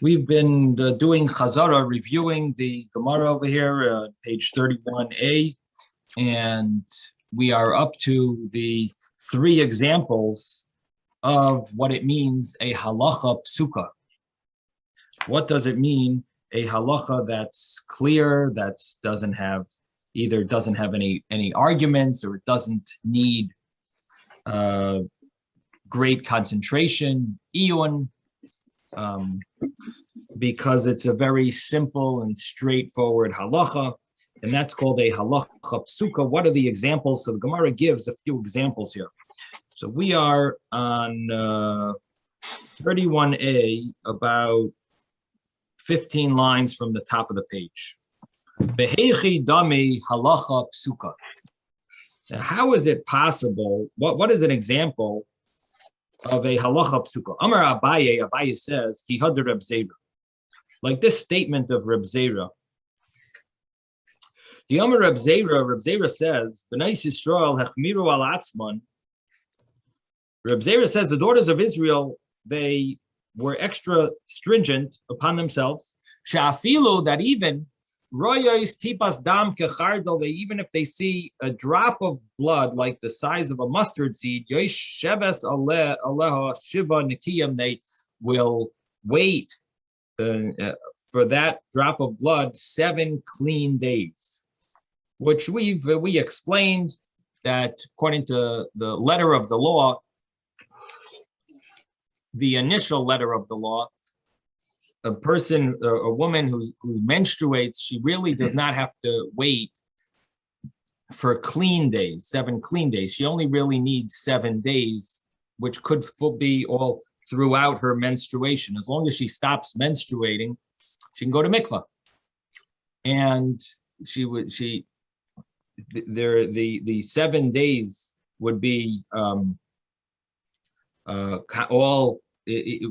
We've been doing Chazara, reviewing the Gemara over here, page 31a, and we are up to the three examples of what it means, a halacha psuka. What does it mean, a halacha that's clear, that doesn't have any arguments, or it doesn't need great concentration, iyun, because it's a very simple and straightforward halacha, and that's called a halacha psuka. What are the examples? So the Gemara gives a few examples here. So we are on 31a, about 15 lines from the top of the page. Behechi dami halacha psuka. Now, how is it possible? What is an example of a halacha psuka? Amar Abaye says, Ki hadar Reb Zera. Like this statement of Reb Zera. The Amar Reb Zera says, B'nai Yisrael hechmiru al atzman. Reb Zera says the daughters of Israel, they were extra stringent upon themselves. Sha'afilu, that even royos tipas dam kechardal, even if they see a drop of blood like the size of a mustard seed, yosh sheves aleha shiva nikiyam, they will wait for that drop of blood 7 clean days, which we explained that according to the letter of the law, the initial letter of the law, a woman who menstruates, she really does not have to wait for clean days, 7 clean days. She only really needs 7 days, which could be all throughout her menstruation. As long as she stops menstruating, she can go to mikvah. And the 7 days would be all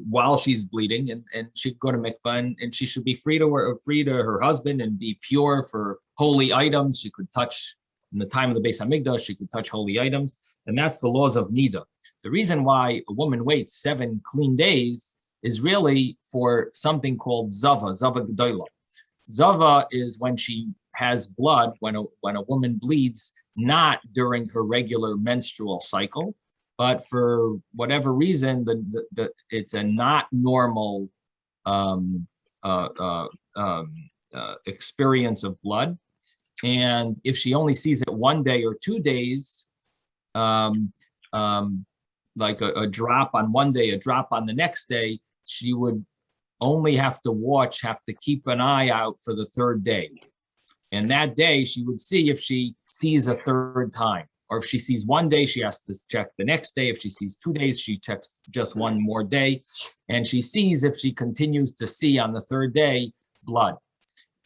while she's bleeding, and she could go to mikvah, and she should be free to her husband and be pure for holy items. She could touch, in the time of the Beis Hamikdash, she could touch holy items, and that's the laws of nida. The reason why a woman waits 7 clean days is really for something called zava gedola. Zava is when she has blood, when a woman bleeds, not during her regular menstrual cycle, but for whatever reason, it's a not normal experience of blood. And if she only sees it 1 day or 2 days, like a drop on one day, a drop on the next day, she would only have to keep an eye out for the 3rd day. And that day she would see if she sees a 3rd time. Or if she sees 1 day, she has to check the next day. If she sees 2 days, she checks just 1 more day. And she sees if she continues to see on the 3rd day blood.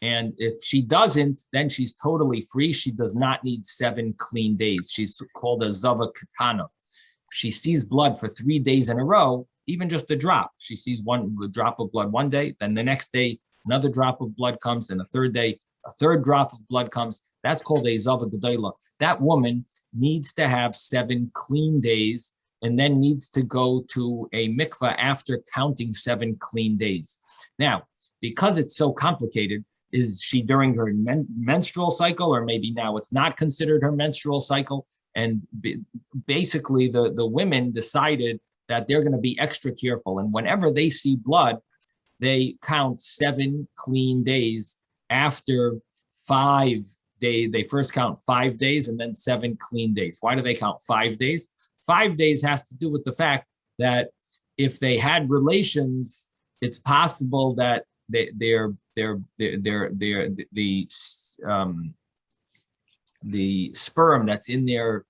And if she doesn't, then she's totally free. She does not need 7 clean days. She's called a zava katana. If she sees blood for 3 days in a row, even just a drop, she sees a drop of blood 1 day, then the next day, another drop of blood comes, and the 3rd day, a 3rd drop of blood comes. That's called a zava gedola. That woman needs to have 7 clean days, and then needs to go to a mikvah after counting 7 clean days. Now, because it's so complicated, is she during her menstrual cycle, or maybe now it's not considered her menstrual cycle? And basically, the women decided that they're going to be extra careful, and whenever they see blood, they count 7 clean days. After 5 days, they first count 5 days and then 7 clean days. Why do they count 5 days? 5 days has to do with the fact that if they had relations, it's possible that the sperm that's in their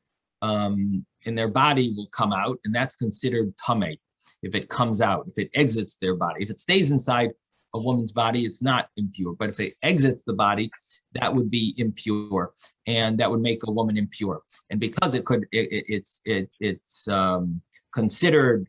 body will come out, and that's considered tamei if it comes out, if it exits their body. If it stays inside a woman's body, it's not impure. But if it exits the body, that would be impure, and that would make a woman impure. And because it's considered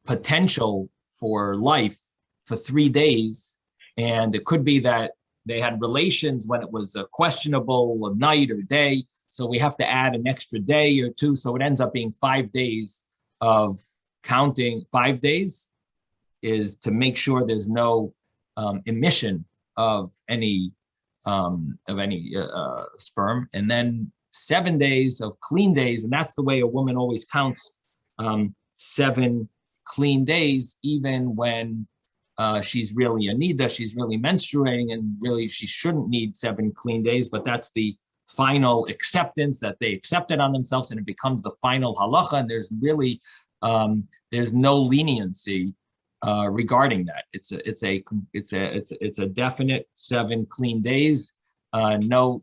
potential for life for 3 days, and it could be that they had relations when it was a questionable night or day, so we have to add an extra day or 2, so it ends up being 5 days of counting 5 days is to make sure there's no emission of any sperm, and then 7 days of clean days, and that's the way a woman always counts 7 clean days, even when she's really anida, she's really menstruating, and really she shouldn't need 7 clean days, but that's the final acceptance that they accept it on themselves, and it becomes the final halacha, and there's really there's no leniency regarding that. It's a definite 7 clean days. No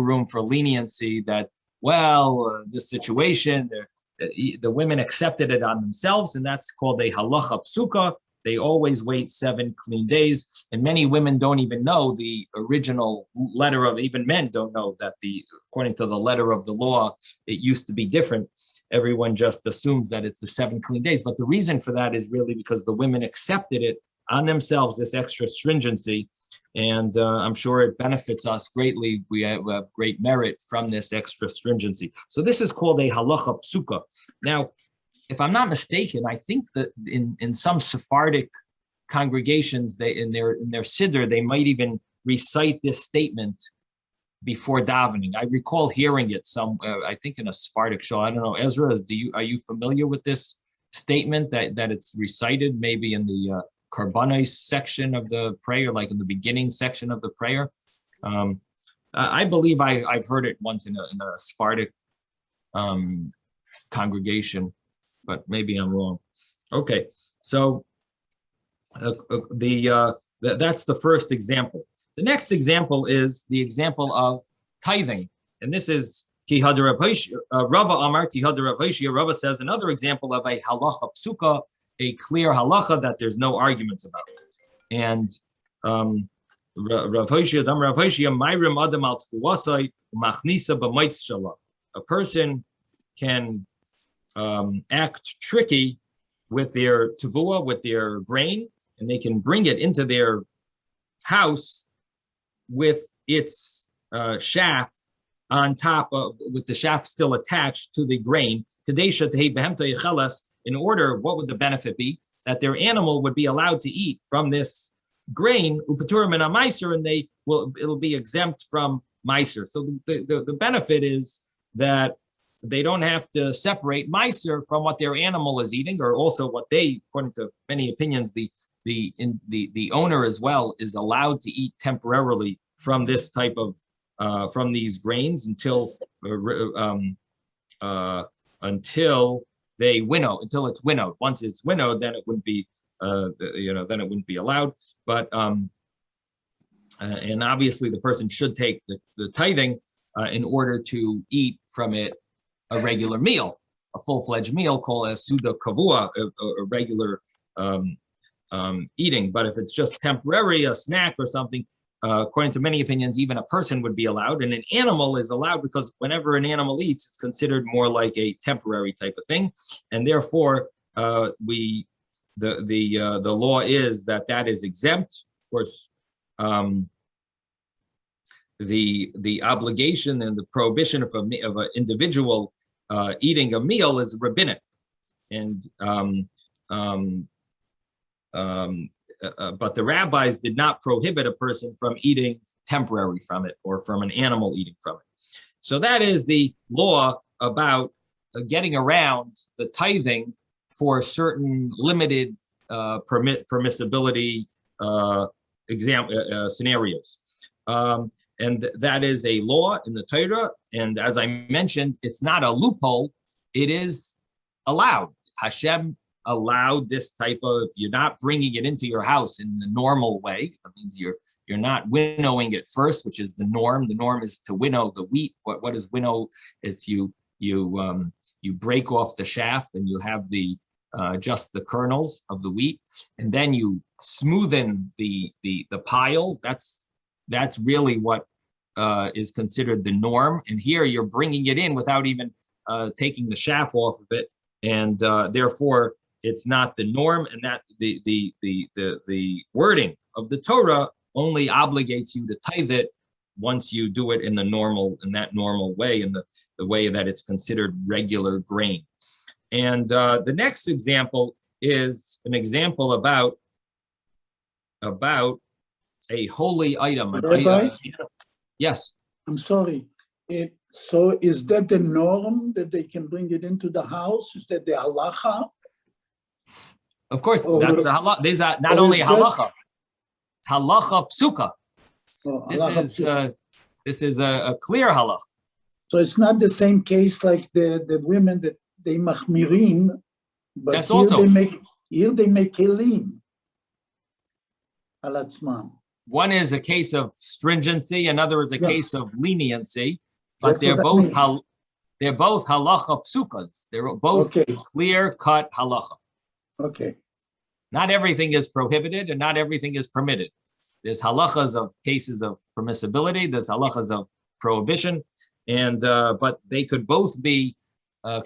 room for leniency that, well, this situation, the women accepted it on themselves, and that's called a halacha psuka. They always wait 7 clean days, and many women don't even know the original letter of, even men don't know that according to the letter of the law, it used to be different. Everyone just assumes that it's the 7 clean days, but the reason for that is really because the women accepted it on themselves, this extra stringency, and I'm sure it benefits us greatly. We have great merit from this extra stringency. So this is called a halacha psuka. Now, if I'm not mistaken, I think that in some Sephardic congregations, in their siddur, they might even recite this statement before davening. I recall hearing it I think in a Sephardic show. I don't know, Ezra, are you familiar with this statement that it's recited maybe in the Karbanos section of the prayer, like in the beginning section of the prayer? I believe I've heard it once in a Sephardic congregation, but maybe I'm wrong. Okay, so that's the first example. The next example is the example of tithing, and this is Rava Amar Rava says another example of a halacha psuka, a clear halacha that there's no arguments about. And a person can act tricky with their tavua, with their grain, and they can bring it into their house with its shaft on top of, with the shaft still attached to the grain. In order, what would the benefit be? That their animal would be allowed to eat from this grain, and it'll be exempt from meiser. So the benefit is that they don't have to separate meiser from what their animal is eating, or also what they, according to many opinions, the owner as well is allowed to eat temporarily from this type of from these grains until they winnow, until it's winnowed. Once it's winnowed, then it wouldn't be then it wouldn't be allowed. But and obviously the person should take the tithing in order to eat from it a regular meal, a full-fledged meal called a suda kavua, a regular eating. But if it's just temporary, a snack or something, according to many opinions, even a person would be allowed, and an animal is allowed, because whenever an animal eats, it's considered more like a temporary type of thing, and therefore the law is that is exempt. Of course, the obligation and the prohibition of an individual eating a meal is rabbinic, and but the rabbis did not prohibit a person from eating temporary from it, or from an animal eating from it. So that is the law about getting around the tithing for certain limited permissibility scenarios. And that is a law in the Torah. And as I mentioned, it's not a loophole. It is allowed. Hashem allowed this type of, you're not bringing it into your house in the normal way. That means you're not winnowing it first, which is the norm. The norm is to winnow the wheat. What is winnow? It's you break off the shaft, and you have the just the kernels of the wheat, and then you smoothen the pile. That's really what is considered the norm. And here you're bringing it in without even taking the shaft off of it, and therefore it's not the norm. And that the wording of the Torah only obligates you to tithe it once you do it in that normal way, in the way that it's considered regular grain. And the next example is an example about a holy item. Rabbi? Yes. I'm sorry. So is that the norm that they can bring it into the house? Is that the halacha? Of course, Or- that's the halacha. These are not or only is that- halacha, it's halacha psuka. Oh, halacha This is a clear halacha. So it's not the same case like the women that they machmirin, but That's here also- they make kelim al atzmam. One is a case of stringency, another is a Yeah. case of leniency, but That's they're what I both mean. they're both halacha psukas. They're both Okay. clear-cut halacha. Okay. Not everything is prohibited and not everything is permitted. There's halachas of cases of permissibility, there's halachas of prohibition, and but they could both be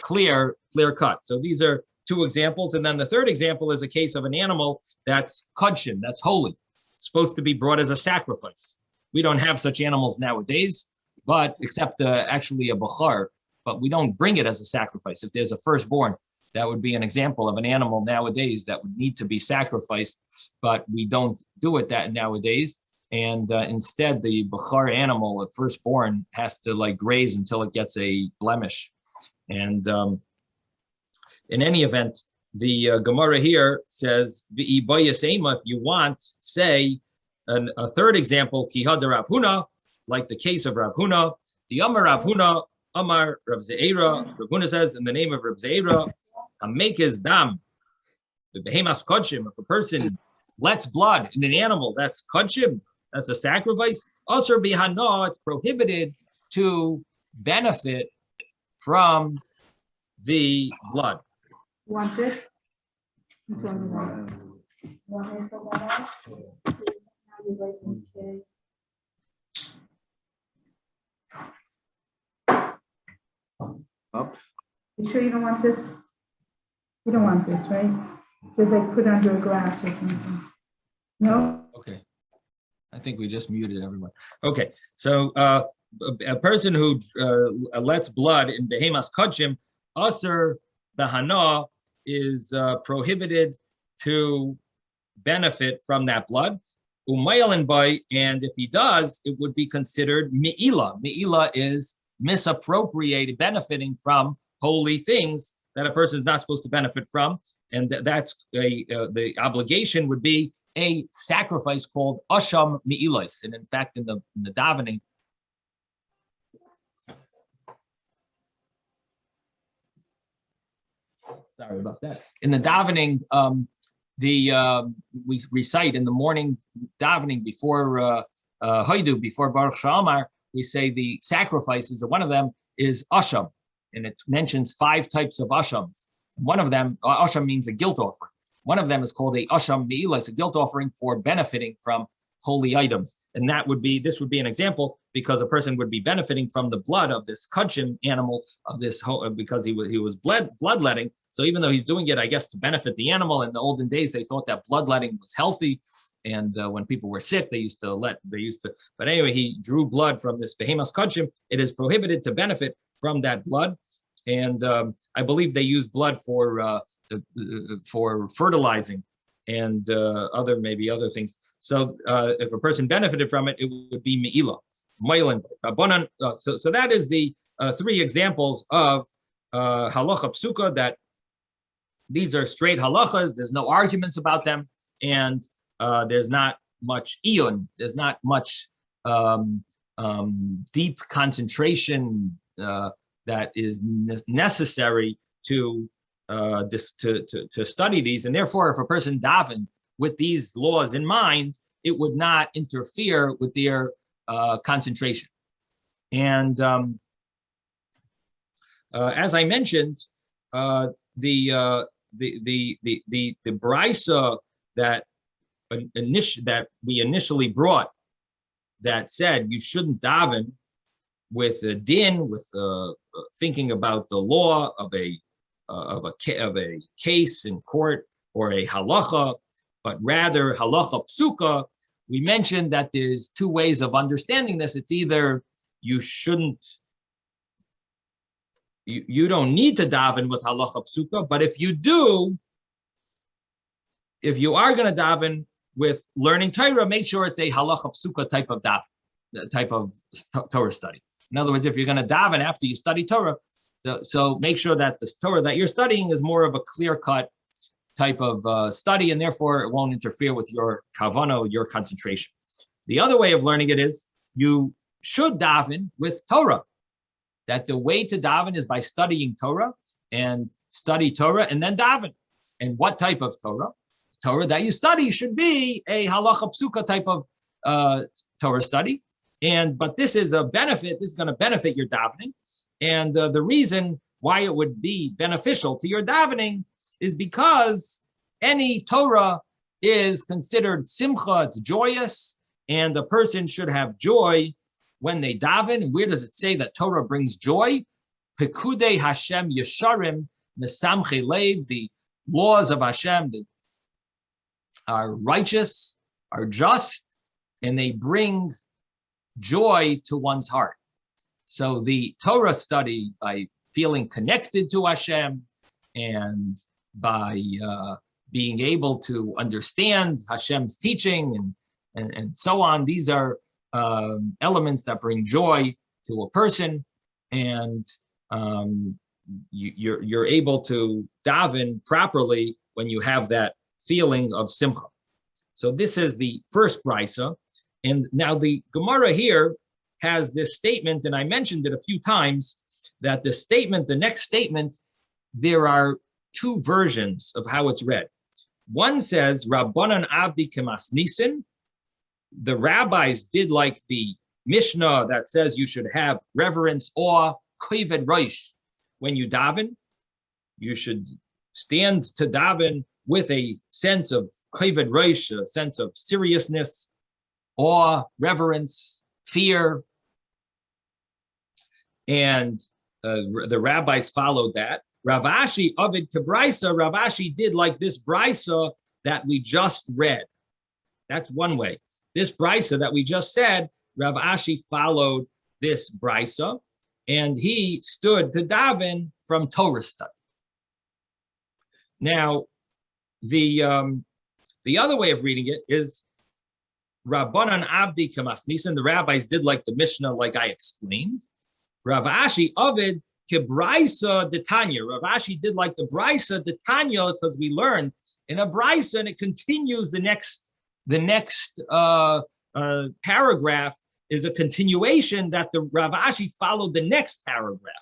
clear-cut. So these are two examples. And then the third example is a case of an animal that's kudshim, that's holy, supposed to be brought as a sacrifice. We don't have such animals nowadays, but except actually a bachar, but we don't bring it as a sacrifice. If there's a firstborn, that would be an example of an animal nowadays that would need to be sacrificed, but we don't do it that nowadays. And instead, the bachar animal, a firstborn, has to like graze until it gets a blemish. And in any event, the Gemara here says, if you want, say, a third example, Kihad Rav Huna, like the case of Rav Huna, the Amar Rav Huna, Amar Rav Zeira, Rav Huna says, in the name of Rav Zeira, make his dam, the behemas kodshim, if a person lets blood in an animal, that's kodshim, that's a sacrifice. Also, bihana, it's prohibited to benefit from the blood. You want this? You told me that. You want me to fill that out? Now you write them, okay. You sure you don't want this? You don't want this, right? Did they put under a glass or something? No? Okay. I think we just muted everyone. Okay. So a person who lets blood in behemas kodshim, aser bahana, is prohibited to benefit from that blood. Umayalin by, and if he does, it would be considered mi'ila. Mi'ila is misappropriated, benefiting from holy things that a person is not supposed to benefit from, and that's the obligation would be a sacrifice called asham mi'ilos. And in fact, in the davening, sorry about that. In the davening, we recite in the morning davening before Haidu, before Baruch Shamar, we say the sacrifices, one of them is asham, and it mentions 5 types of ashams. One of them, asham means a guilt offering. One of them is called a asham mi'ilos, a guilt offering for benefiting from holy items. And this would be an example, because a person would be benefiting from the blood of this kudshim animal, of this because he was bloodletting. So even though he's doing it, I guess, to benefit the animal, in the olden days, they thought that bloodletting was healthy. And when people were sick, but anyway, he drew blood from this behemas kudshim. It is prohibited to benefit from that blood. And I believe they use blood for fertilizing and maybe other things. So if a person benefited from it, it would be me'ila. So that is the 3 examples of halacha psuka, that these are straight halachas. There's no arguments about them, and there's not much iyun. There's not much deep concentration that is necessary to study these. And therefore, if a person davened with these laws in mind, it would not interfere with their concentration. And as I mentioned, the brisa that we initially brought, that said you shouldn't daven with a din, with thinking about the law of a case in court or a halacha, but rather halacha psuka. We mentioned that there's 2 ways of understanding this. It's either you don't need to daven with halacha psuka, but if you do, if you are going to daven with learning Torah, make sure it's a halacha psuka type of Torah study. In other words, if you're going to daven after you study Torah, so make sure that the Torah that you're studying is more of a clear-cut type of study, and therefore it won't interfere with your kavana, your concentration. The other way of learning it is you should daven with Torah. That the way to daven is by studying Torah, and study Torah and then daven. And what type of Torah? Torah that you study should be a halacha psuka type of Torah study. But this is a benefit. This is going to benefit your davening. And the reason why it would be beneficial to your davening is because any Torah is considered simcha, it's joyous, and a person should have joy when they daven. And where does it say that Torah brings joy? Pekudei Hashem yesharim nesamche lev, the laws of Hashem are righteous, are just, and they bring joy to one's heart. So the Torah study, by feeling connected to Hashem and by being able to understand Hashem's teaching and so on, these are elements that bring joy to a person, and you're able to daven properly when you have that feeling of simcha. So this is the first brisa, and now the Gemara here has this statement, and I mentioned it a few times, that the next statement, there are two versions of how it's read. One says, Rabbanan Abdi Kemas Nisin. The rabbis did like the Mishnah that says you should have reverence, awe, kavod rosh. When you daven, you should stand to daven with a sense of kavod rosh, a sense of seriousness, awe, reverence, fear. And the rabbis followed that. Rav Ashi Ovid Kebraisa, Rav Ashi did like this brisa that we just read. That's one way. This brisa that we just said, Rav Ashi followed this brisa, and he stood to daven from Torah study. Now, the other way of reading it is Rabbanan Abdi Kemas Nisan. The rabbis did like the Mishnah, like I explained. Rav Ashi Ovid Kebraisa Detanya. Rav Ashi did like the Braisa Detanya, because we learned in a Braisa, and it continues the next paragraph is a continuation that the Rav Ashi followed the next paragraph.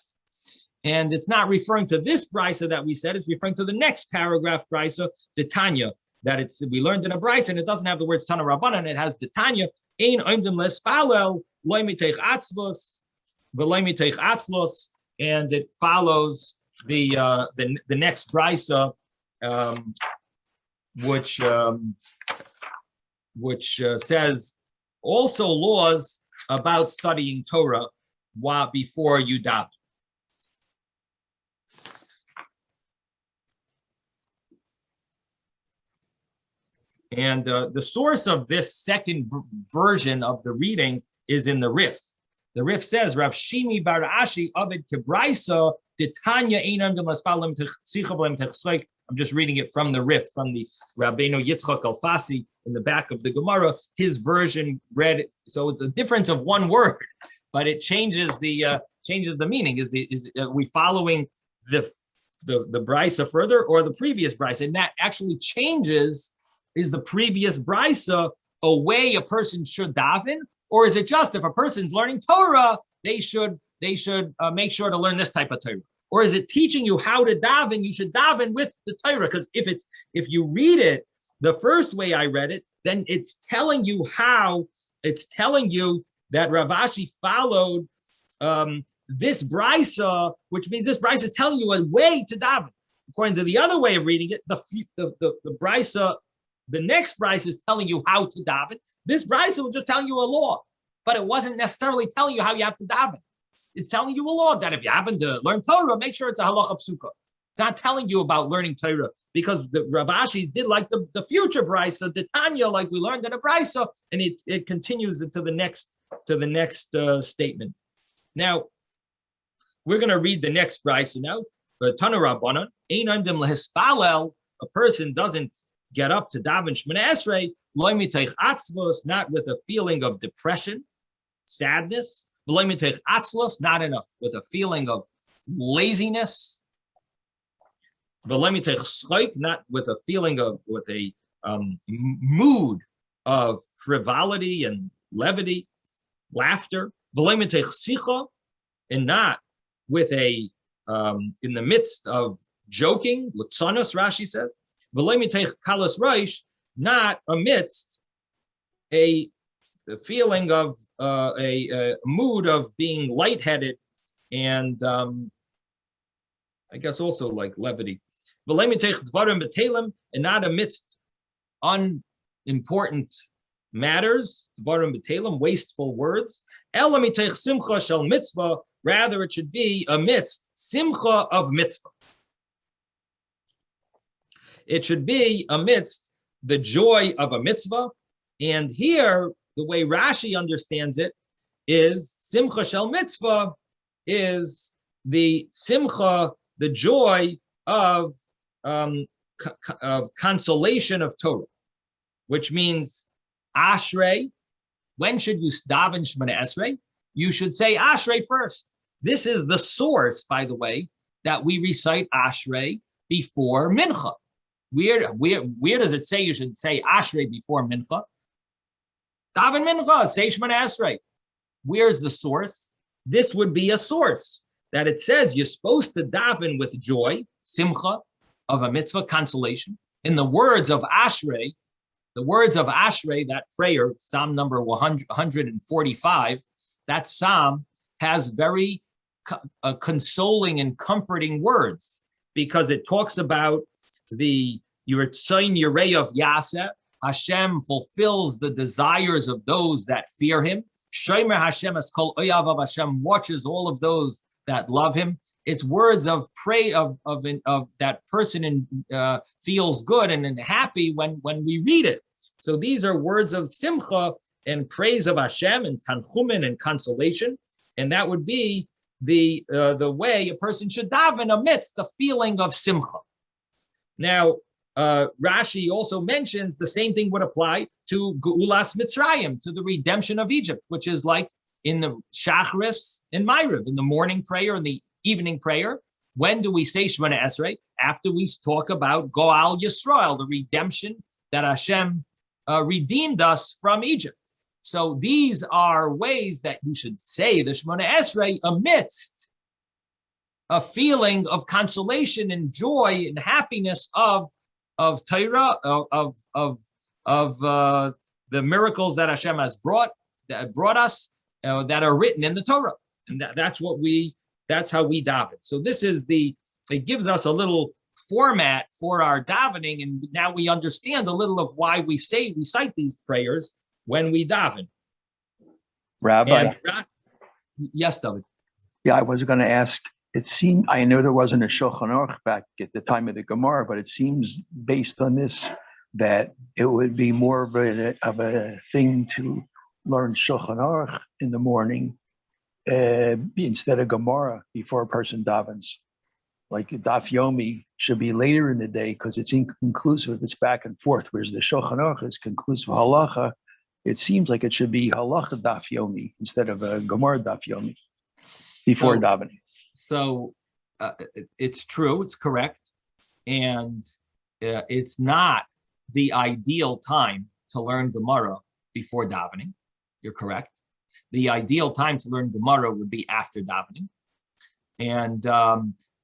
And it's not referring to this Braisa that we said, it's referring to the next paragraph Braisa, Detanya, that we learned in a Braisa, and it doesn't have the words Tana Rabbanan, it has Detanya, Ein Oimdim Lespalel, Loi Miteich Atzvos, V'loi Miteich Atzlos, and it follows the next brisa, which says also laws about studying Torah before you daven. And the source of this second version of the reading is in the Rif. The Rif says, Rav Shimi bar Ashi Ovid Kebraisa Detanya Einam Demaspalim Tchichablem Techslik. I'm just reading it from the Rif, from the Rabbeinu Yitzchak Alfasi in the back of the Gemara. His version read it, so it's a difference of one word, but it changes the meaning. Is we following the brisa further or the previous brisa? And that actually changes. Is the previous brisa a way a person should daven, or is it just if a person's learning Torah, they should make sure to learn this type of Torah? Or is it teaching you how to daven? You should daven with the Torah, because if you read it the first way I read it, then it's telling you how. It's telling you that Rav Ashi followed this brisa, which means this brisa is telling you a way to daven. According to the other way of reading it, the brisa. The next brisa is telling you how to daven. This brisa was just telling you a law, but it wasn't necessarily telling you how you have to daven. It's telling you a law that if you happen to learn Torah, make sure it's a halacha psuka. It's not telling you about learning Torah, because the Rav Ashi did like the future brisa, the Tanya, like we learned in a brisa, and it continues into the next statement. Now we're going to read the next brisa now. Tana Rabbanan, Ein Oimdim Lehispalel. A person doesn't get up to daven Shemona Esrei, lo miteich atzvos, not with a feeling of depression, sadness, lo miteich atzvos, not with a feeling of laziness, lo miteich schoik, not with a feeling of, with a mood of frivolity and levity, laughter, lo miteich sicha, and not with a in the midst of joking, lutzonos, Rashi says, not amidst a feeling of a mood of being lightheaded and I guess also like levity. And not amidst unimportant matters, wasteful words. Rather, it should be amidst simcha of mitzvah. It should be amidst the joy of a mitzvah. And here, the way Rashi understands it is simcha shel mitzvah is the simcha, the joy of consolation of Torah, which means ashrei. When should you daven Shemona Esrei? You should say ashrei first. This is the source, by the way, that we recite ashrei before mincha. Where does it say you should say ashrei before mincha? Daven mincha, say Shemona Esrei. Where's the source? This would be a source that it says you're supposed to daven with joy, simcha, of a mitzvah, consolation. In the words of ashrei, that prayer, Psalm number 145, that psalm has very consoling and comforting words because it talks about the Yiratzayin Yirei of Yaseh. Hashem fulfills the desires of those that fear him. Shomer Hashem as kol oyav of Hashem watches all of those that love him. It's words of pray of that person feels good and happy when we read it. So these are words of simcha and praise of Hashem and tanchumin and consolation, and that would be the way a person should daven amidst the feeling of simcha. Now, Rashi also mentions the same thing would apply to Geulas Mitzrayim, to the redemption of Egypt, which is like in the Shachris and Ma'ariv, in the morning prayer and the evening prayer. When do we say Shemona Esrei? After we talk about Goal Yisrael, the redemption that Hashem redeemed us from Egypt. So these are ways that you should say the Shemona Esrei amidst a feeling of consolation and joy and happiness of Torah, of the miracles that Hashem has brought us, that are written in the Torah, and that's how we daven. So this is it gives us a little format for our davening, and now we understand a little of why we recite these prayers when we daven. Rabbi, yes, David. Yeah, I was going to ask. It seemed, I know there wasn't a Shulchan Aruch back at the time of the Gemara, but it seems based on this that it would be more of a thing to learn Shulchan Aruch in the morning instead of Gemara before a person davens. Like Daf Yomi should be later in the day because it's inconclusive, it's back and forth, whereas the Shulchan Aruch is conclusive halacha. It seems like it should be halacha Daf Yomi instead of a Gemara Daf Yomi before davening. So it's true, it's correct, and it's not the ideal time to learn Gemara before davening. You're correct. The ideal time to learn Gemara would be after davening, and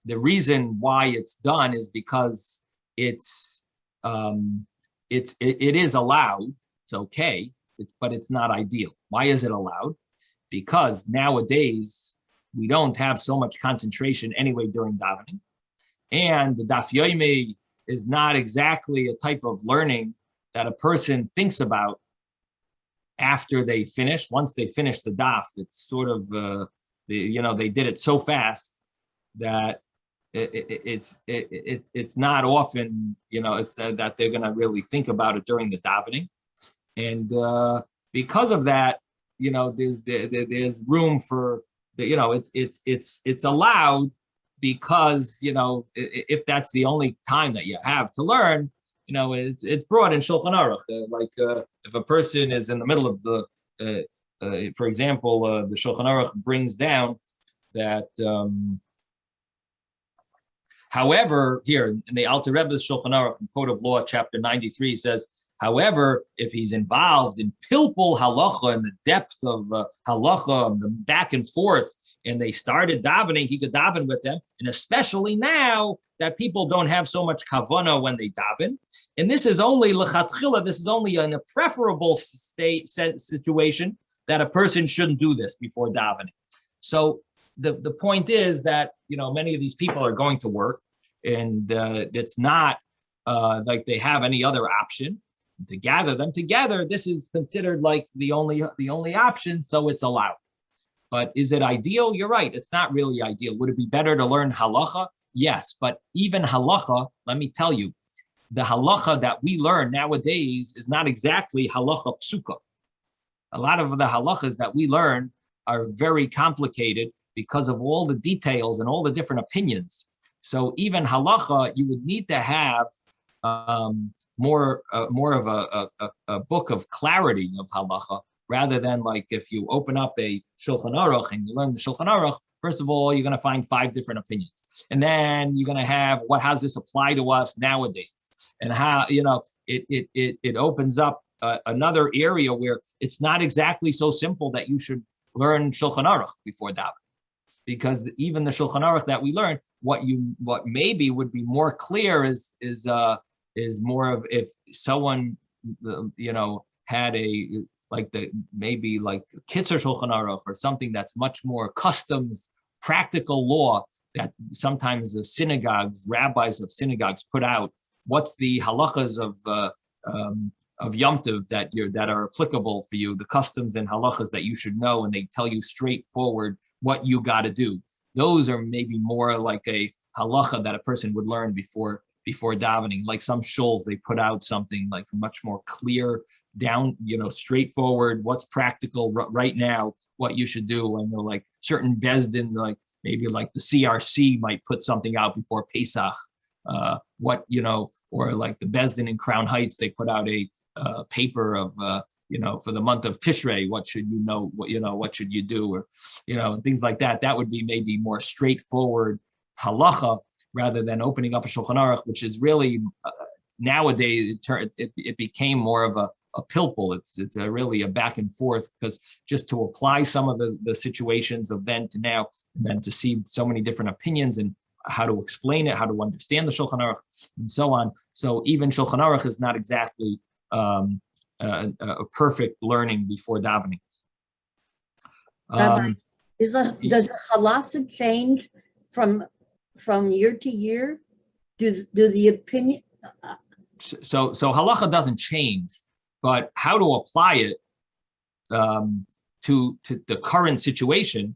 the reason why it's done is because it is allowed. It's okay, but it's not ideal. Why is it allowed? Because nowadays we don't have so much concentration anyway during davening. And the Daf Yomi is not exactly a type of learning that a person thinks about after they finish. Once they finish the daf, it's sort of, they did it so fast that it's not often, it's that they're going to really think about it during the davening. And because of that, there's room for, it's allowed because, if that's the only time that you have to learn, it's brought in Shulchan Aruch. If a person is in the middle of the, for example, the Shulchan Aruch brings down that. However, here in the Alter Rebbe's Shulchan Aruch, in Code of Law, chapter 93, says, however, if he's involved in pilpul halacha, in the depth of halacha, the back and forth, and they started davening, he could daven with them, and especially now that people don't have so much kavana when they daven. And this is only lechatchila, this is only in a preferable situation that a person shouldn't do this before davening. So the point is that, many of these people are going to work, and it's not like they have any other option. To gather them together, this is considered like the only option, so it's allowed. But is it ideal? You're right. It's not really ideal. Would it be better to learn halacha? Yes, but even halacha, let me tell you, the halacha that we learn nowadays is not exactly halacha psuka. A lot of the halachas that we learn are very complicated because of all the details and all the different opinions. So even halacha, you would need to have more of a book of clarity of halacha, rather than like if you open up a Shulchan Aruch and you learn the Shulchan Aruch. First of all, you're going to find 5 different opinions, and then you're going to have how does this apply to us nowadays, and how it opens up another area where it's not exactly so simple that you should learn Shulchan Aruch before daven. Because even the Shulchan Aruch that we learn, what maybe would be more clear is more of if someone had maybe like Kitzer Shulchan Aruch or something that's much more customs, practical law that sometimes the rabbis of synagogues put out. What's the halachas of Yom Tov that are applicable for you, the customs and halachas that you should know, and they tell you straightforward what you got to do. Those are maybe more like a halacha that a person would learn before davening. Like some shuls, they put out something like much more clear, down, straightforward, what's practical right now, what you should do. And like certain Bezdin, like maybe like the CRC might put something out before Pesach, or like the Bezdin in Crown Heights, they put out a paper of, for the month of Tishrei, what should you know, what should you do, or, things like that. That would be maybe more straightforward halacha, rather than opening up a Shulchan Aruch, which is really, nowadays, it became more of a pilpul. It's really a back and forth, because just to apply some of the situations of then to now, and then to see so many different opinions and how to explain it, how to understand the Shulchan Aruch, and so on. So even Shulchan Aruch is not exactly a perfect learning before davening. Rabbi, does the halacha change from year to year? Do the opinion? So halacha doesn't change, but how to apply it to the current situation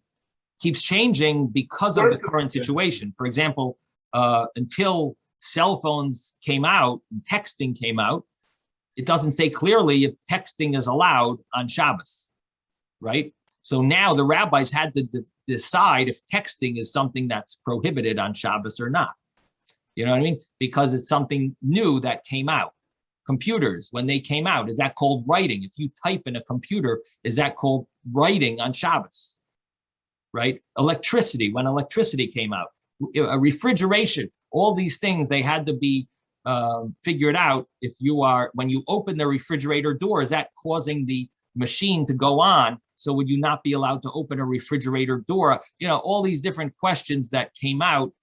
keeps changing because of the current situation. For example, until cell phones came out, and texting came out, it doesn't say clearly if texting is allowed on Shabbos, right? So now the rabbis had to decide if texting is something that's prohibited on Shabbos or not. You know what I mean? Because it's something new that came out. Computers, when they came out, is that called writing? If you type in a computer, is that called writing on Shabbos? Right? Electricity, when electricity came out, a refrigeration, all these things, they had to be figured out. When you open the refrigerator door, is that causing the machine to go on? So would you not be allowed to open a refrigerator door? All these different questions that came out,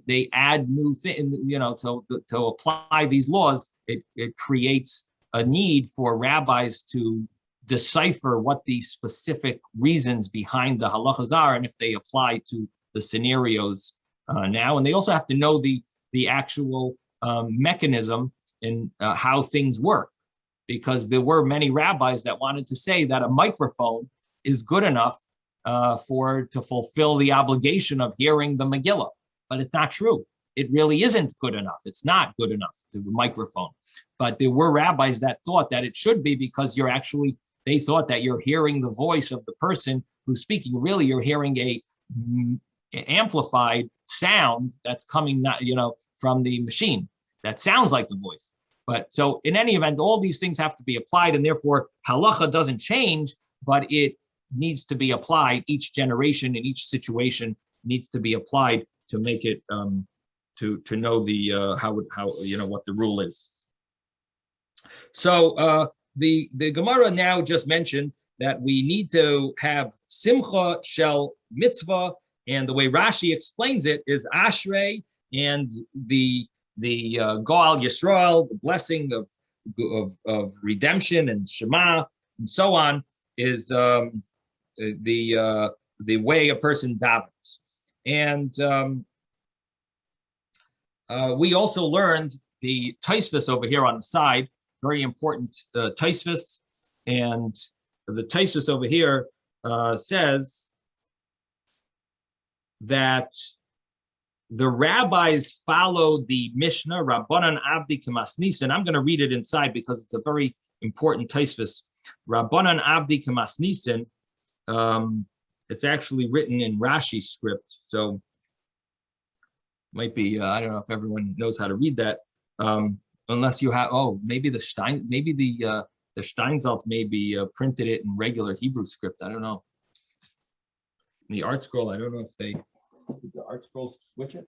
they add new things, to apply these laws, it creates a need for rabbis to decipher what the specific reasons behind the halachas are, and if they apply to the scenarios now. And they also have to know the actual mechanism and how things work, because there were many rabbis that wanted to say that a microphone is good enough to fulfill the obligation of hearing the Megillah, but it's not true. It really isn't good enough. It's not good enough to the microphone. But there were rabbis that thought that it should be, because they thought that you're hearing the voice of the person who's speaking. Really, you're hearing a amplified sound that's coming, from the machine. that sounds like the voice. But so in any event, all these things have to be applied, and therefore halacha doesn't change, but it needs to be applied. Each generation in each situation needs to be applied to make it to know the how what the rule is. So the Gemara now just mentioned that we need to have simcha shel mitzvah, and the way Rashi explains it is ashrei, and the Goal Yisrael, the blessing of redemption and Shema and so on, is the way a person davens. And we also learned the Tosfos over here on the side, very important Tosfos, and the Tosfos over here says that the rabbis followed the Mishnah, Rabbanan Abdi Kemasnisin. I'm going to read it inside because it's a very important Tosfos. Rabbanan Abdi Kemasnisin. It's actually written in Rashi script, so might be I don't know if everyone knows how to read that. Unless you have maybe the Steinsaltz maybe printed it in regular Hebrew script. I don't know. In the Art Scroll, I don't know if they. Did the Art Scrolls switch it?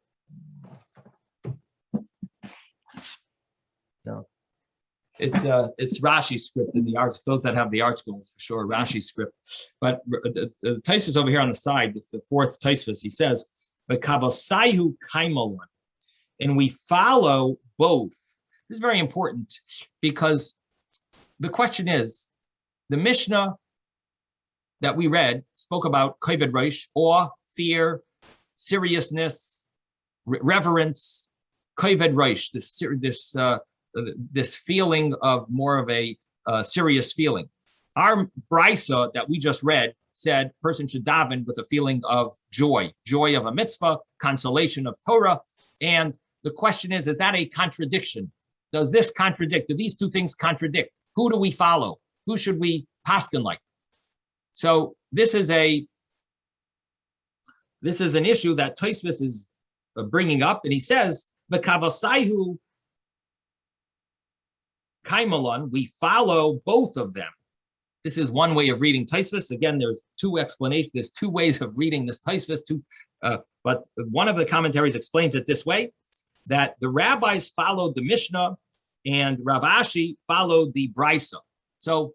No. It's Rashi script in the art. Those that have the Art Scrolls for sure, Rashi script. But the Tosfos over here on the side, the fourth Tosfos, he says, "But kavosaihu kaimalon," and we follow both. This is very important because the question is, the Mishnah that we read spoke about koved rosh, awe, fear, seriousness, reverence, koved rosh, this feeling of more of a serious feeling. Our brisa that we just read said person should daven with a feeling of joy of a mitzvah, consolation of Torah. And the question is that a contradiction? Does this contradict? Do these two things contradict? Who do we follow? Who should we paskin like? So this is an issue that Tosfos is bringing up, and he says, "V'kavosaihu kaimalon," we follow both of them. This is one way of reading Tosfos. Again, there's two explanations. There's two ways of reading this Tosfos. But one of the commentaries explains it this way: that the rabbis followed the Mishnah, and Rav Ashi followed the Brisa. So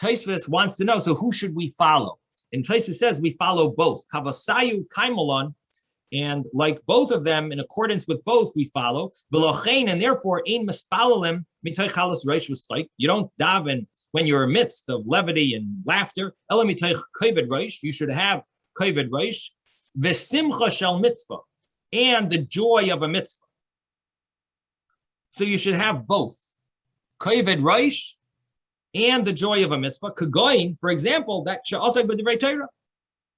Tosfos wants to know, so who should we follow? And Tosfos says we follow both. Kavasayu kaimalon, and like both of them, in accordance with both, we follow. And therefore, ein mispalalim mitoich chalas reish v'sleik. You don't daven when you're amidst of levity and laughter. Ela mitoich koved reish. You should have koved reish. V'simcha shel mitzvah, and the joy of a mitzvah. So you should have both koved reish and the joy of a mitzvah. Kagoin, for example, that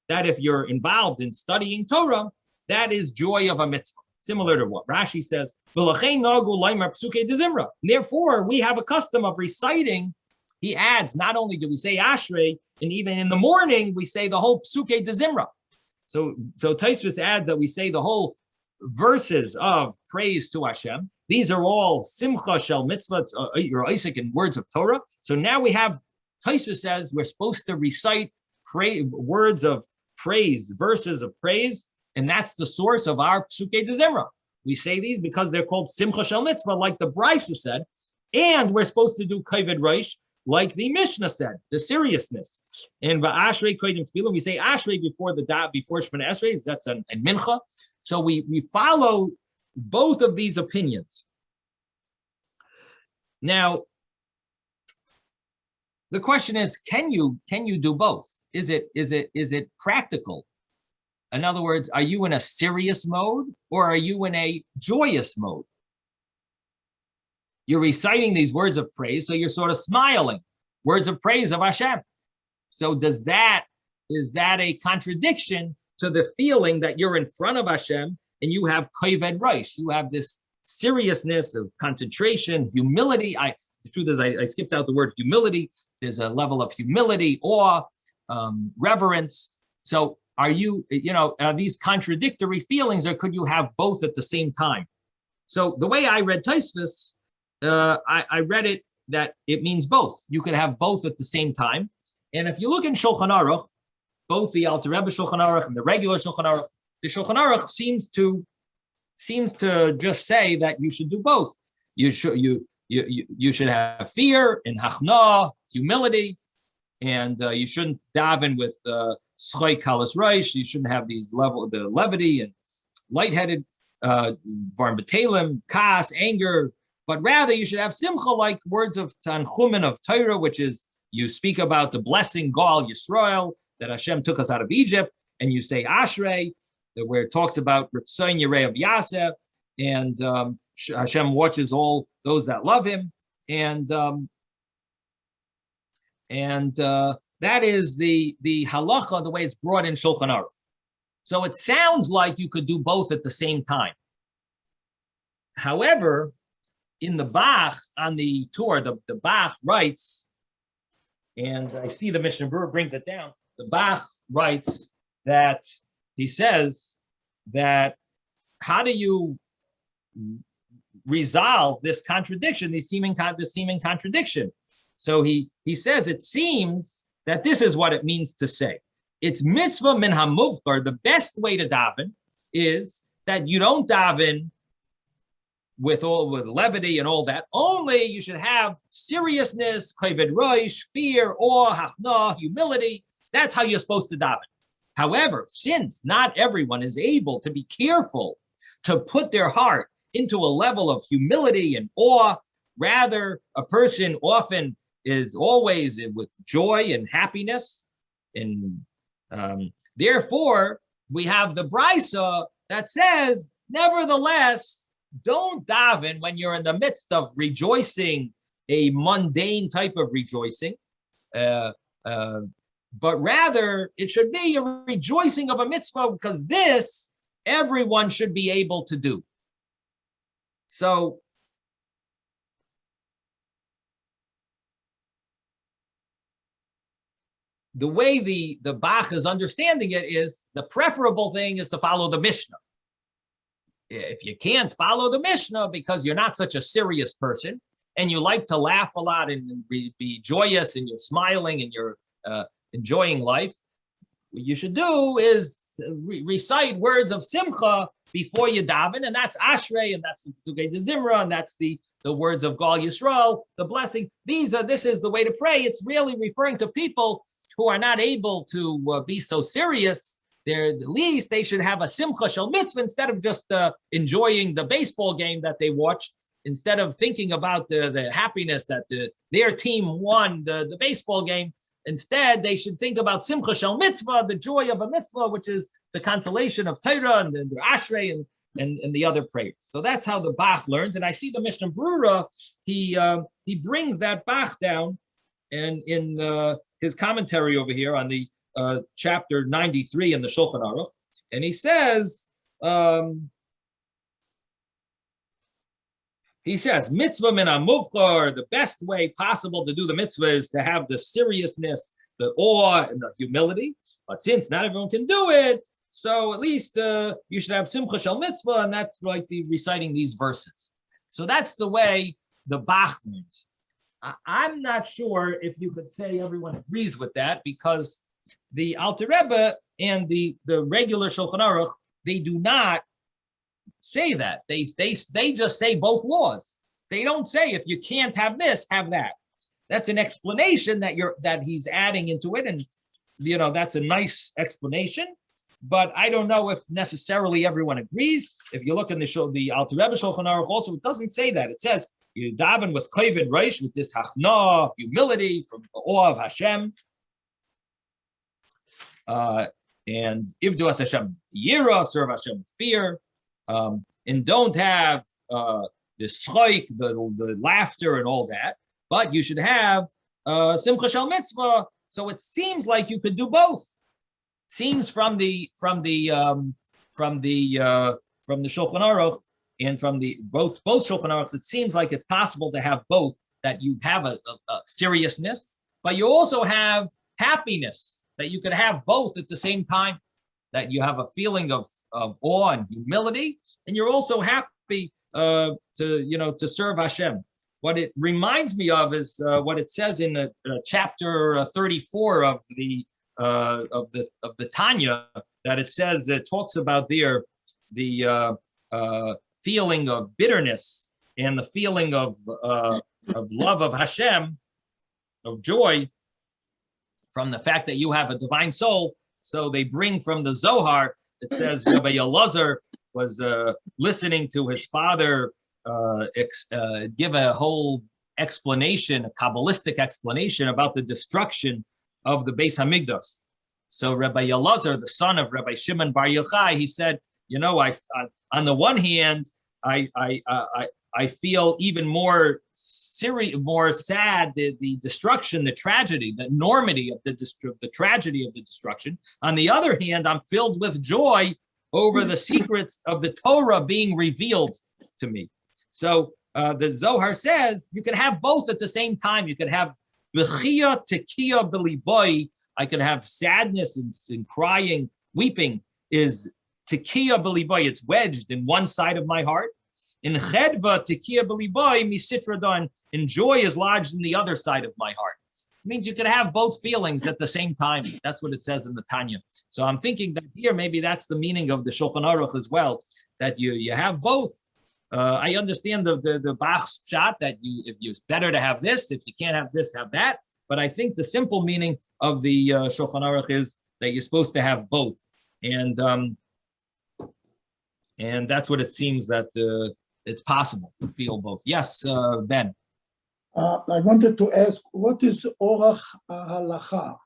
if you're involved in studying Torah, that is joy of a mitzvah. Similar to what Rashi says. Therefore, we have a custom of reciting. He adds, not only do we say Ashrei, and even in the morning we say the whole Psuke de Zimra. So Tosfos adds that we say the whole verses of praise to Hashem. These are all simcha shel mitzvah, or Isaac in words of Torah. So now we have, Tosfos says we're supposed to recite words of praise, verses of praise, and that's the source of our Psuke de Zimra. We say these because they're called simcha shel mitzvah, like the Brisa said, and we're supposed to do koved rosh, like the Mishnah said, the seriousness. And va'ashrei kodim tefillah, we say ashrei before Shemona Esrei. That's an mincha. So we follow both of these opinions. Now, the question is, can you do both? Is it practical? In other words, are you in a serious mode or are you in a joyous mode? You're reciting these words of praise, so you're sort of smiling, words of praise of Hashem. So is that a contradiction to the feeling that you're in front of Hashem and you have koved rosh, you have this seriousness of concentration, humility. The truth is, I skipped out the word humility. There's a level of humility, awe, reverence. So are these contradictory feelings, or could you have both at the same time? So the way I read Tosfos, I read it that it means both. You could have both at the same time. And if you look in Shulchan Aruch, both the Alter Rebbe Shulchan Aruch and the regular Shulchan Aruch, the Shulchan Aruch seems to just say that you should do both. You should have fear and hachna, humility, and you shouldn't daven with schoi kalas reish. You shouldn't have the levity and lightheaded, varmbetalim, kas, anger, but rather you should have simcha, like words of tanchumen of Torah, which is you speak about the blessing Gal Yisrael that Hashem took us out of Egypt, and you say Ashrei, where it talks about Ritzayin Yirei of Yaseh, and Hashem watches all those that love Him, and that is the halacha, the way it's brought in Shulchan Aruch. So it sounds like you could do both at the same time. However, in the Bach on the tour, the Bach writes, and I see the Mishnah Berurah brings it down. The Bach writes that he says that how do you resolve this contradiction, this seeming contradiction? So he says it seems that this is what it means to say. It's mitzvah min hamuvchar. The best way to daven is that you don't daven with levity and all that. Only you should have seriousness, kavod roish, fear, awe, hachna, humility. That's how you're supposed to daven. However, since not everyone is able to be careful to put their heart into a level of humility and awe, rather a person often is always with joy and happiness, and therefore we have the brisa that says, nevertheless, don't daven when you're in the midst of rejoicing, a mundane type of rejoicing, but rather it should be a rejoicing of a mitzvah, because this everyone should be able to do. So the way the Bach is understanding it is the preferable thing is to follow the Mishnah. If you can't follow the Mishnah because you're not such a serious person and you like to laugh a lot and be joyous and you're smiling and you're enjoying life, what you should do is recite words of simcha before you daven, and that's Ashrei, and that's Sugei de Zimra, and that's the words of Gal Yisrael, the blessing. This is the way to pray. It's really referring to people who are not able to be so serious. At least they should have a simcha shel mitzvah instead of just enjoying the baseball game that they watched. Instead of thinking about the happiness that their team won the baseball game, instead they should think about simcha shel mitzvah, the joy of a mitzvah, which is the consolation of Torah and the Ashrei and the other prayers. So that's how the Bach learns. And I see the Mishnah Berurah, he brings that Bach down, and in his commentary over here on the chapter 93 in the Shulchan Aruch, and he says, mitzvah min hamuvchar, the best way possible to do the mitzvah is to have the seriousness, the awe, and the humility. But since not everyone can do it, so at least you should have simcha shel mitzvah, and that's like reciting these verses. So that's the way the Bach learns. I'm not sure if you could say everyone agrees with that, because the Alter Rebbe and the regular Shulchan Aruch, they do not say that. They just say both laws. They don't say if you can't have this, have that. That's an explanation that he's adding into it, and that's a nice explanation. But I don't know if necessarily everyone agrees. If you look in the Alter Rebbe Shulchan Aruch, also it doesn't say that. It says you daven with kavod reish, with this hachna, humility, from the awe of Hashem. And ivdu as Hashem yira, serve Hashem with fear, and don't have the schoik, the laughter and all that, but you should have simcha shel mitzvah. So it seems like you could do both. Seems from the Shulchan Aruch and from both Shulchan Aruchs, it seems like it's possible to have both. That you have a seriousness, but you also have happiness. That you could have both at the same time, that you have a feeling of awe and humility, and you're also happy to serve Hashem. What it reminds me of is what it says in the chapter 34 of the Tanya, that it says, it talks about there the feeling of bitterness and the feeling of love of Hashem, of joy, from the fact that you have a divine soul. So they bring from the Zohar, it says Rabbi Elazar was listening to his father give a whole explanation, a Kabbalistic explanation about the destruction of the Beis Hamikdash. So Rabbi Elazar, the son of Rabbi Shimon Bar Yochai, he said, I on the one hand, I feel even more sad, the destruction, the tragedy, the enormity of the tragedy of the destruction. On the other hand, I'm filled with joy over the secrets of the Torah being revealed to me. So the Zohar says you can have both at the same time. You can have b'chia tekiya b'liboy. I can have sadness and crying, weeping is tekiya b'liboy. It's wedged in one side of my heart. In chedva tekiya b'liboy misitradon, and joy is lodged in the other side of my heart. It means you can have both feelings at the same time. That's what it says in the Tanya. So I'm thinking that here maybe that's the meaning of the Shulchan Aruch as well, that you have both. I understand the Bach's shot that if it's better to have this, if you can't have this, have that. But I think the simple meaning of the Shulchan Aruch is that you're supposed to have both, and that's what it seems that it's possible to feel both. Yes, Ben. I wanted to ask, what is Orach HaHalacha?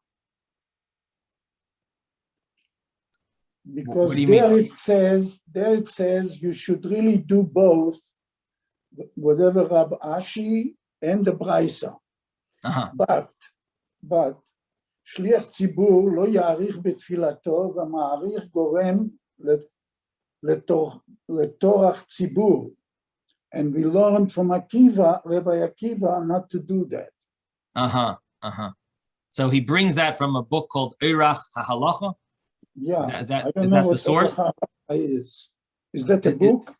Because What do you there mean? it says you should really do both, whatever Rab Ashi and the Braisa. Uh-huh. But שליח ציבור לא יאריך בתפילתו והמאריך גורם לטורח ציבור. And we learned from Rabbi Akiva, not to do that. So he brings that from a book called Orach HaHalacha. Yeah. Is that the source? Is that a book?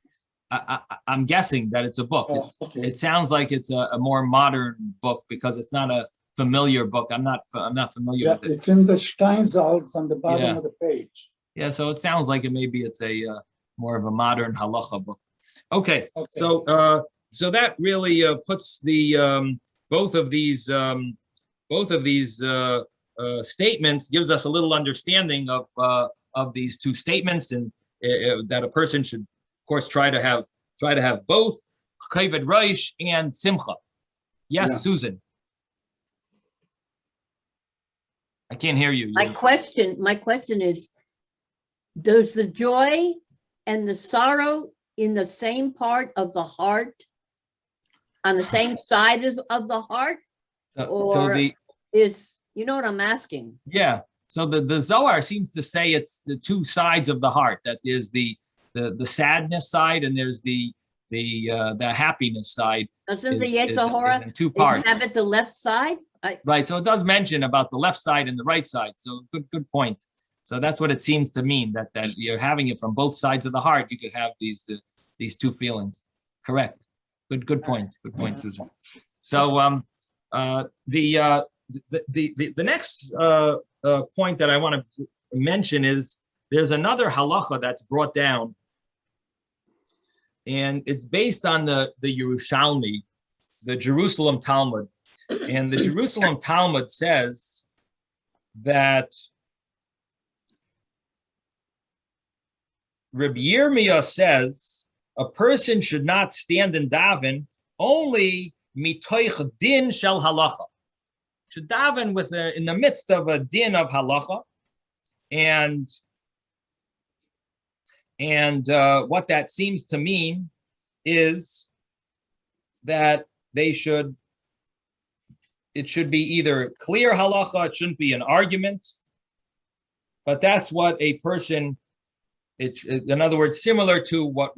I'm guessing that it's a book. Okay. It sounds like it's a more modern book because it's not a familiar book. I'm not familiar with it. It's in the Steinsaltz on the bottom of the page. Yeah, so it sounds like it's a more of a modern halacha book. Okay. So that really puts the both of these statements, gives us a little understanding of these two statements, and that a person should, of course, try to have both kavod rosh and simcha. Yes, yeah. Susan. I can't hear you. My question is, does the joy and the sorrow in the same part of the heart, on the same side of the heart, is, you know what I'm asking? Yeah. So the Zohar seems to say it's the two sides of the heart. That is the sadness side, and there's the happiness side. Doesn't the Yetzer Hara in two parts inhabit the left side? Right. So it does mention about the left side and the right side. So good point. So that's what it seems to mean, that you're having it from both sides of the heart. You could have these two feelings. Correct. Good point. Good point, Susan. So the next point that I want to mention is there's another halacha that's brought down, and it's based on the Yerushalmi, the Jerusalem Talmud. And the Jerusalem Talmud says that Rabbi Yirmiyah says a person should not stand and daven only mitoich din shel halacha. Should daven in the midst of a din of halacha, and what that seems to mean is that it should be either clear halacha, it shouldn't be an argument, but that's what a person, in other words, similar to what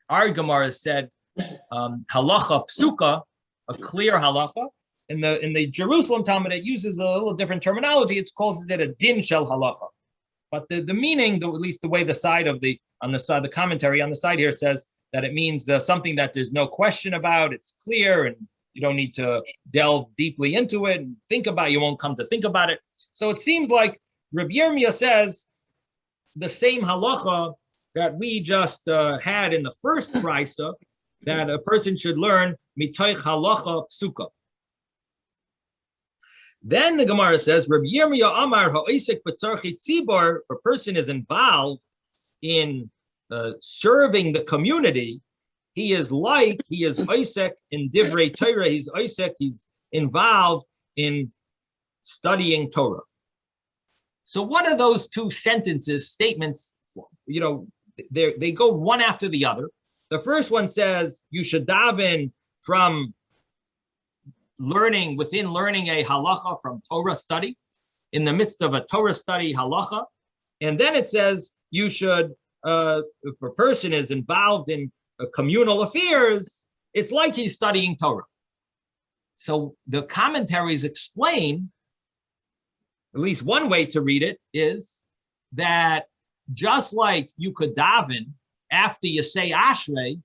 our Gemara has said, halacha psuka, a clear halacha. In the Jerusalem Talmud, it uses a little different terminology. It calls it a din shel halacha. But the meaning, at least the way the commentary on the side here says, that it means something that there's no question about, it's clear, and you don't need to delve deeply into it and think about it. You won't come to think about it. So it seems like Rabbi Yirmiyah says the same halacha that we just had in the first brisa, that a person should learn mitoich halacha psuka. Then the Gemara says, Rabbi Yirmiyah Amar ha'isek b'tzarchei tzibor, if a person is involved in serving the community, he is Isaac in Divrei Torah, he's involved in studying Torah. So what are those two statements, they go one after the other. The first one says you should daven from learning a halacha from Torah study, in the midst of a Torah study halacha. And then it says you should, if a person is involved in communal affairs, it's like he's studying Torah. So the commentaries explain, at least one way to read it is that just like you could daven after you say Ashrei,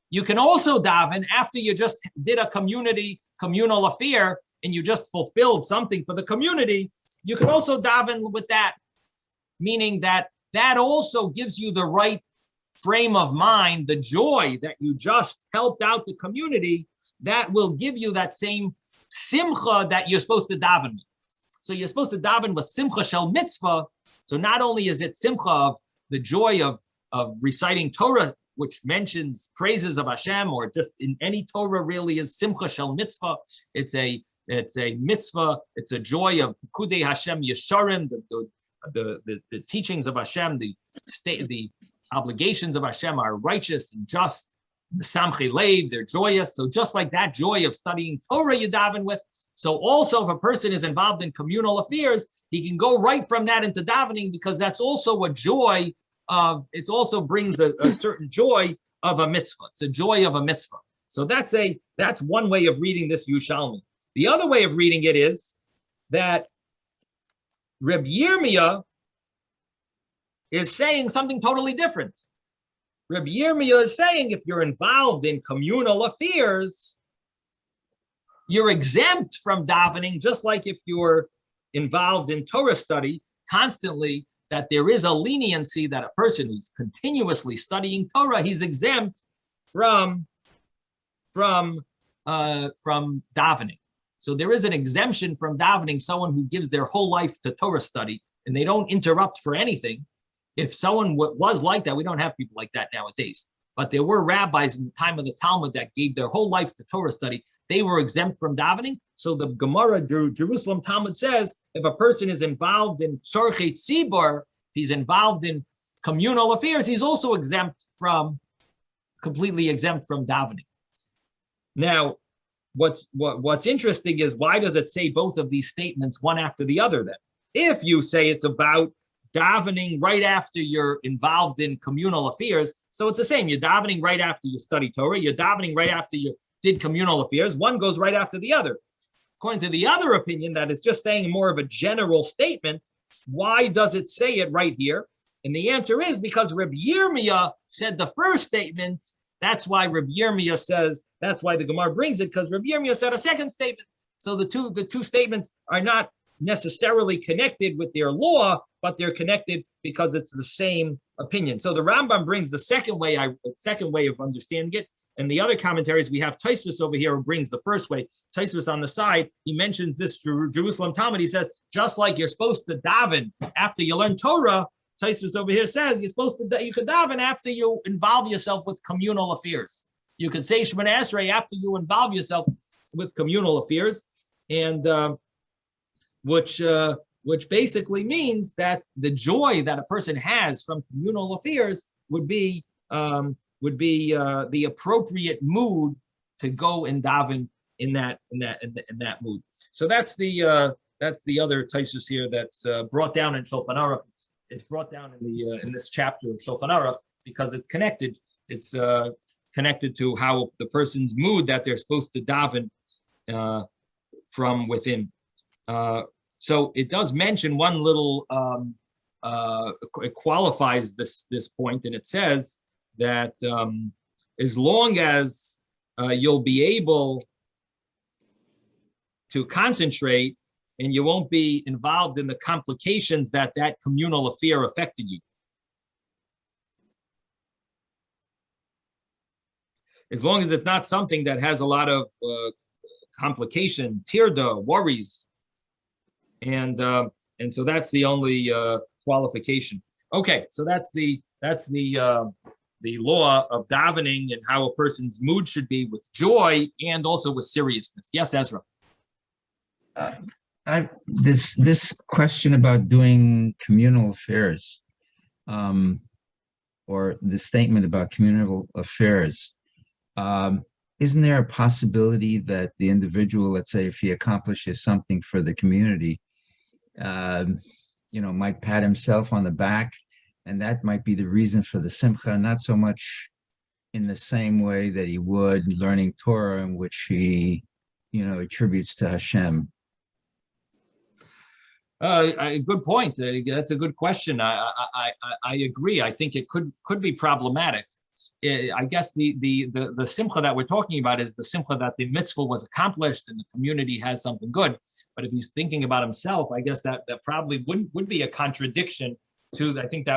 you can also daven after you just did a communal affair and you just fulfilled something for the community. You can also daven with that, meaning that also gives you the right frame of mind, the joy that you just helped out the community, that will give you that same simcha that you're supposed to daven with. So you're supposed to daven with simcha shel mitzvah. So not only is it simcha of the joy of reciting Torah, which mentions praises of Hashem, or just in any Torah really is simcha shel mitzvah. It's a mitzvah. It's a joy of Kudei Hashem Yesharim, the teachings of Hashem, the obligations of Hashem are righteous and just. The Samchei Lev, they're joyous. So just like that joy of studying Torah you daven with, so also if a person is involved in communal affairs, he can go right from that into davening, because that's also a joy of, it also brings a certain joy of a mitzvah. It's a joy of a mitzvah. So that's one way of reading this Yushalmi. The other way of reading it is that Reb Yirmiyah is saying something totally different. Reb Yirmiyah is saying if you're involved in communal affairs, you're exempt from davening, just like if you're involved in Torah study constantly, that there is a leniency that a person who's continuously studying Torah, he's exempt from davening. So there is an exemption from davening, someone who gives their whole life to Torah study and they don't interrupt for anything. If someone was like that, we don't have people like that nowadays, but there were rabbis in the time of the Talmud that gave their whole life to Torah study. They were exempt from davening. So the Gemara, Jerusalem Talmud says, if a person is involved in Tzorchei Tzibor, if he's involved in communal affairs, he's also completely exempt from davening. Now, what's interesting is, why does it say both of these statements one after the other then? If you say it's about davening right after you're involved in communal affairs, so it's the same. You're davening right after you study Torah. You're davening right after you did communal affairs. One goes right after the other. According to the other opinion, that is just saying more of a general statement, why does it say it right here? And the answer is because Reb Yirmiyah said the first statement. That's why Reb Yirmiyah says, that's why the Gemara brings it, because Reb Yirmiyah said a second statement. So the two statements are not necessarily connected with their law, but they're connected because it's the same opinion. So the Rambam brings the second way of understanding it. And the other commentaries, we have Tosfos over here who brings the first way. Tosfos on the side, he mentions this Jerusalem Talmud. He says, just like you're supposed to daven after you learn Torah, Tosfos over here says you could daven after you involve yourself with communal affairs. You could say Shemoneh Esrei after you involve yourself with communal affairs, and which basically means that the joy that a person has from communal affairs would be the appropriate mood to go and daven in that mood. So that's the other Tosfos here that's brought down in Shulchan Aruch. It's brought down in this chapter of Shulchan Aruch because it's connected. It's connected to how the person's mood that they're supposed to daven from within. So it does mention one little, it qualifies this point, and it says that as long as you'll be able to concentrate and you won't be involved in the complications that that communal affair affected you. As long as it's not something that has a lot of complication, tirda, worries. And so that's the only qualification. Okay, so that's the law of davening and how a person's mood should be with joy and also with seriousness. Yes, Ezra. This question about doing communal affairs, or the statement about communal affairs, isn't there a possibility that the individual, let's say, if he accomplishes something for the community, might pat himself on the back, and that might be the reason for the simcha, not so much in the same way that he would learning Torah, in which he, attributes to Hashem? Good point. That's a good question. I agree. I think it could be problematic. I guess the simcha that we're talking about is the simcha that the mitzvah was accomplished and the community has something good. But if he's thinking about himself, I guess that probably would be a contradiction to. I think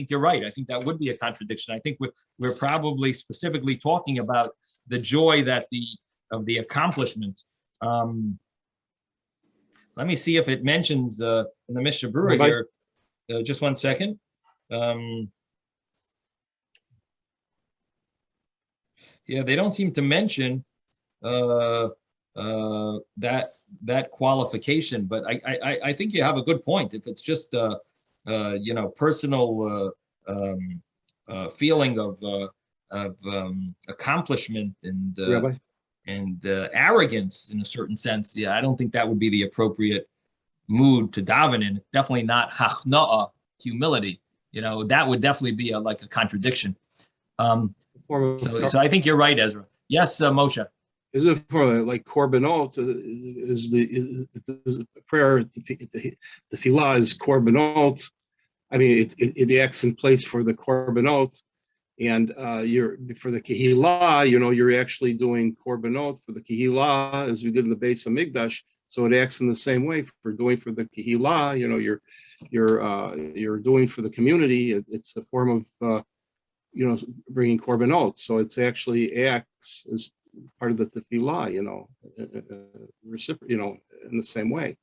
you're right. I think that would be a contradiction. I think we're probably specifically talking about the joy of the accomplishment. Let me see if it mentions in the Mishnah Berurah here. Just one second. Yeah, they don't seem to mention that qualification, but I think you have a good point. If it's just personal feeling of accomplishment and arrogance in a certain sense, yeah, I don't think that would be the appropriate mood to daven in. Definitely not hachna'ah, humility. That would definitely be like a contradiction. So I think you're right, Ezra. Yes, Moshe. Is it for like korbanot? Is the prayer, the tefillah is korbanot? I mean, it acts in place for the korbanot, and you're for the kehillah. You're actually doing korbanot for the kehillah as we did in the Beis Hamikdash. So it acts in the same way for doing for the kehillah. You're doing for the community. It's a form of bringing korbanot. So it's actually acts as part of the tefillah, in the same way.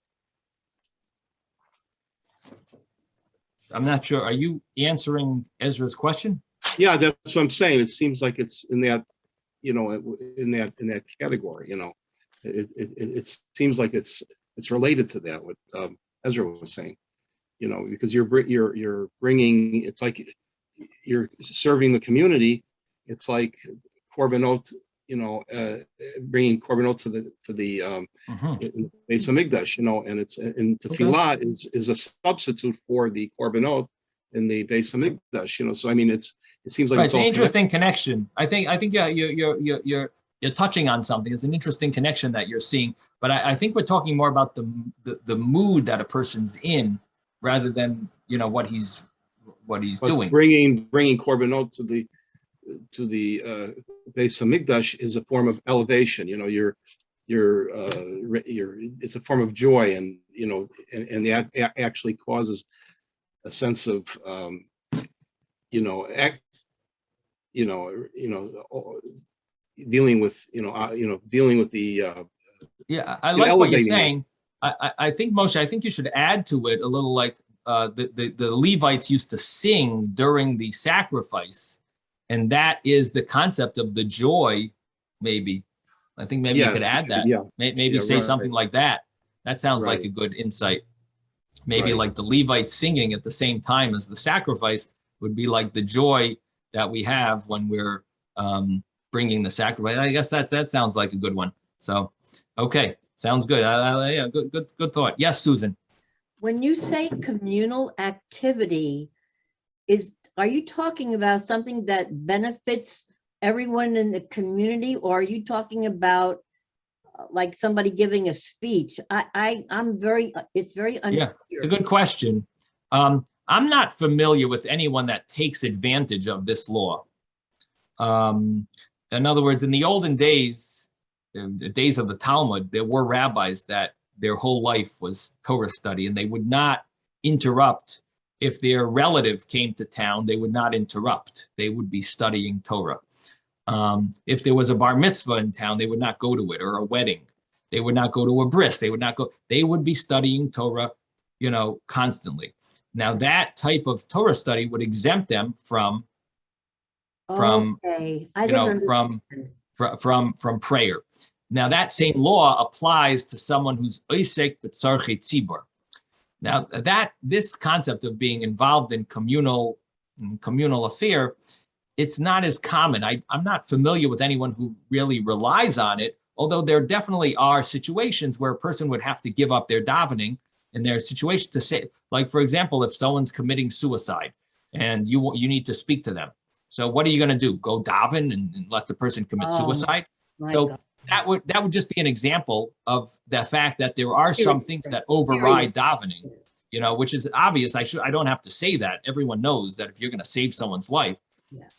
I'm not sure. Are you answering Ezra's question? Yeah, that's what I'm saying. It seems like it's in that, in that category. It seems like it's related to that. What Ezra was saying, because you're bringing. It's like you're serving the community. It's like korbanot. Bringing korbanot to the Beis Hamikdash, and tefillah is a substitute for the korbanot in the Beis Hamikdash, so I mean it seems like it's an interesting connection. I think you're touching on something. It's an interesting connection that you're seeing, but I think we're talking more about the mood that a person's in rather than what he's doing. Bringing korbanot to the Beis Hamikdash is a form of elevation. It's a form of joy, and that actually causes a sense of dealing with the yeah. I like what you're saying. I think Moshe, I think you should add to it a little like the Levites used to sing during the sacrifice. And that is the concept of the joy, maybe. I think maybe you could add that. Yeah. Maybe say something like that. That sounds like a good insight. Maybe like the Levites singing at the same time as the sacrifice would be like the joy that we have when we're bringing the sacrifice. I guess that sounds like a good one. So, okay, sounds good. Yeah, good thought. Yes, Susan. When you say communal activity, are you talking about something that benefits everyone in the community, or are you talking about like somebody giving a speech? It's very unclear. Yeah, it's a good question. I'm not familiar with anyone that takes advantage of this law. In other words, in the olden days, in the days of the Talmud, there were rabbis that their whole life was Torah study, and they would not interrupt. If their relative came to town, they would not interrupt. They would be studying Torah. If there was a bar mitzvah in town, they would not go to it, or a wedding. They would not go to a bris. They would not go. They would be studying Torah, constantly. Now that type of Torah study would exempt them from Okay, I didn't understand. from prayer. Now that same law applies to someone who's oisek b'tzarchei tzibur. Now this concept of being involved in communal affair, it's not as common. I'm not familiar with anyone who really relies on it, although there definitely are situations where a person would have to give up their davening in their situation to say, like, for example, if someone's committing suicide and you need to speak to them. So what are you going to do? Go daven and let the person commit suicide? So God. that would just be an example of the fact that there are some things that override davening, which is obvious. I don't have to say that. Everyone knows that if you're going to save someone's life,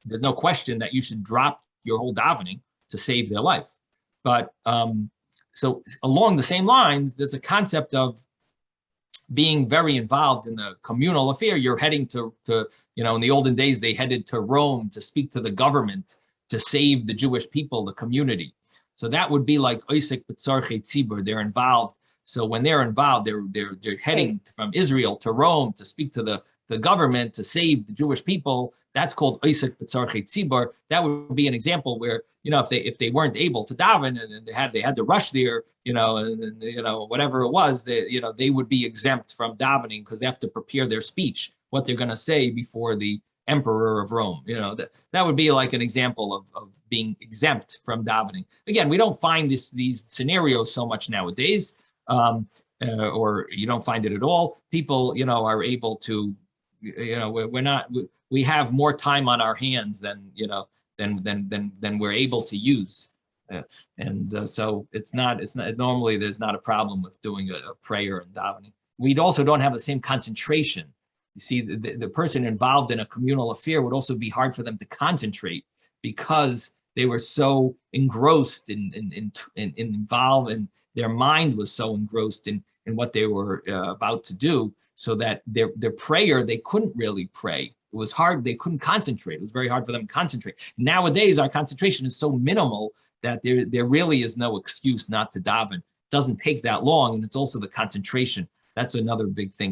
there's no question that you should drop your whole davening to save their life. But so along the same lines, there's a concept of being very involved in the communal affair. You're heading to in the olden days, they headed to Rome to speak to the government to save the Jewish people, the community. So that would be like oisek b'tzarchei tzibur. They're involved. So when they're involved, they're heading from Israel to Rome to speak to the government to save the Jewish people. That's called oisek b'tzarchei tzibur. That would be an example where if they weren't able to daven and they had to rush there, whatever it was, they would be exempt from davening because they have to prepare their speech, what they're going to say before the emperor of Rome. That would be like an example of being exempt from davening. Again, we don't find these scenarios so much nowadays, or you don't find it at all. People, are able to, we have more time on our hands than we're able to use. So it's not normally there's not a problem with doing a prayer and davening. We also don't have the same concentration. You see, the person involved in a communal affair would also be hard for them to concentrate because they were so engrossed in involved, and their mind was so engrossed in what they were about to do, so that their prayer, they couldn't really pray. It was hard. They couldn't concentrate. It was very hard for them to concentrate. Nowadays, our concentration is so minimal that there really is no excuse not to daven. It doesn't take that long, and it's also the concentration. That's another big thing.